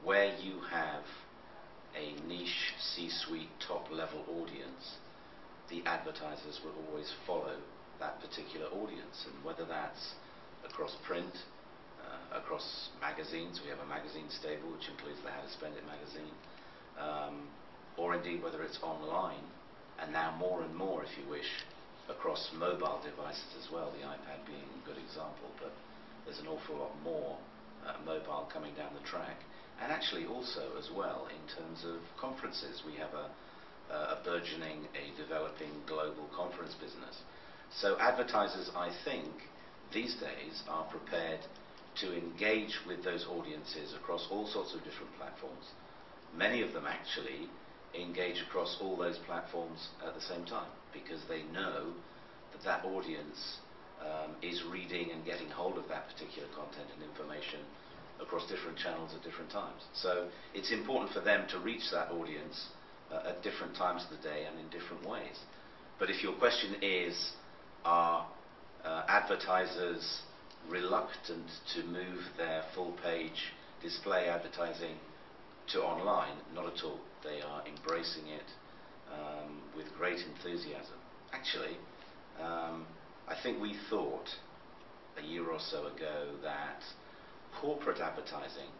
where you have a niche C-suite top-level audience, the advertisers will always follow that particular audience, and whether that's across print, across magazines, we have a magazine stable which includes the How to Spend It magazine, or indeed whether it's online, and now more and more, if you wish, across mobile devices as well, the iPad being a good example, but there's an awful lot more mobile coming down the track, and actually also as well in terms of conferences. We have a burgeoning, a developing global conference business. So advertisers, I think, these days are prepared to engage with those audiences across all sorts of different platforms. Many of them actually engage across all those platforms at the same time, because they know that that audience is reading and getting hold of that particular content and information across different channels at different times. So it's important for them to reach that audience at different times of the day and in different ways. But if your question is, are advertisers reluctant to move their full page display advertising to online? Not at all. They are embracing it with great enthusiasm. Actually, I think we thought a year or so ago that corporate advertising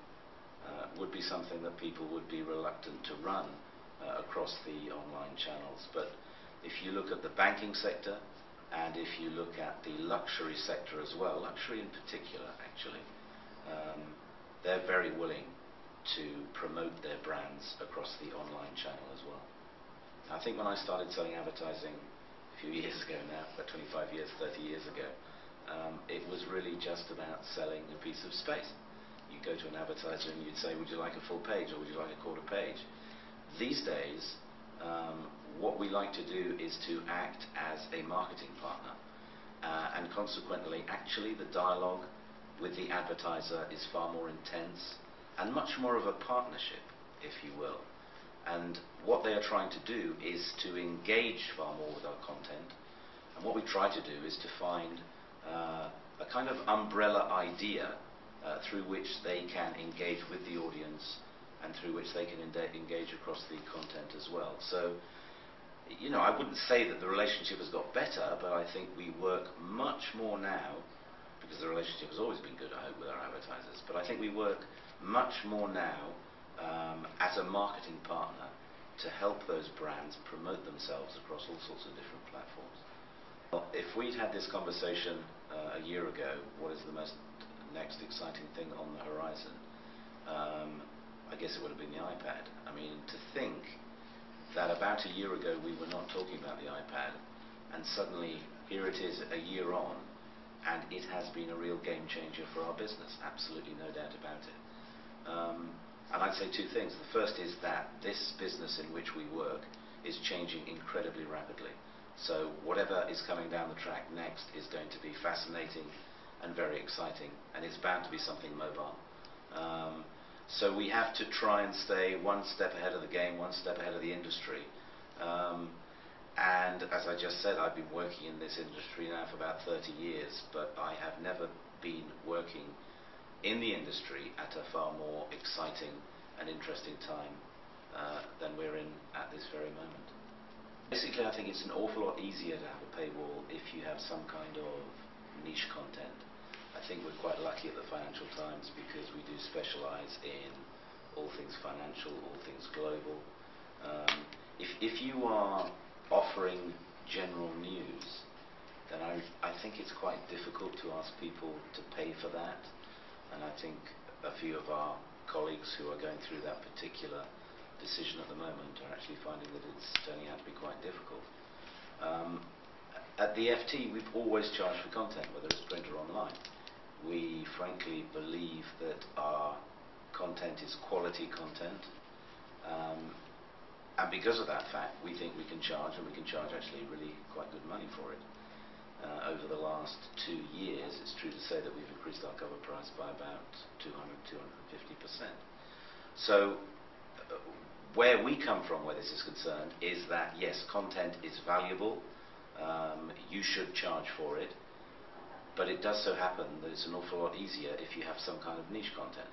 would be something that people would be reluctant to run across the online channels. But if you look at the banking sector, and if you look at the luxury sector as well, luxury in particular actually, they're very willing to promote their brands across the online channel as well. I think when I started selling advertising a few years ago now, about 25 years, 30 years ago, it was really just about selling a piece of space. You go to an advertiser and you'd say, would you like a full page or would you like a quarter page? These days, what we like to do is to act as a marketing partner, and consequently actually the dialogue with the advertiser is far more intense and much more of a partnership, if you will. And what they are trying to do is to engage far more with our content, and what we try to do is to find a kind of umbrella idea through which they can engage with the audience and through which they can engage across the content as well. So, you know, I wouldn't say that the relationship has got better, but I think we work much more now, because the relationship has always been good, I hope, with our advertisers, but I think we work much more now as a marketing partner to help those brands promote themselves across all sorts of different platforms. Well, if we'd had this conversation a year ago, what is the next exciting thing on the horizon? I guess it would have been the iPad. I mean, to think that about a year ago we were not talking about the iPad, and suddenly here it is a year on, and it has been a real game changer for our business, absolutely no doubt about it. And I'd say two things. The first is that this business in which we work is changing incredibly rapidly. So whatever is coming down the track next is going to be fascinating and very exciting, and it's bound to be something mobile. So we have to try and stay one step ahead of the game, one step ahead of the industry. And as I just said, I've been working in this industry now for about 30 years, but I have never been working in the industry at a far more exciting and interesting time than we're in at this very moment. Basically, I think it's an awful lot easier to have a paywall if you have some kind of niche content. I think we're quite lucky at the Financial Times because we do specialize in all things financial, all things global. If you are offering general news, then I think it's quite difficult to ask people to pay for that. And I think a few of our colleagues who are going through that particular decision at the moment are actually finding that it's turning out to be quite difficult. At the FT, we've always charged for content, whether it's print or online. We frankly believe that our content is quality content, and because of that fact, we think we can charge, and we can charge actually really quite good money for it. Over the last 2 years, it's true to say that we've increased our cover price by about 200–250%. So where we come from where this is concerned is that yes, content is valuable, you should charge for it, but it does so happen that it's an awful lot easier if you have some kind of niche content.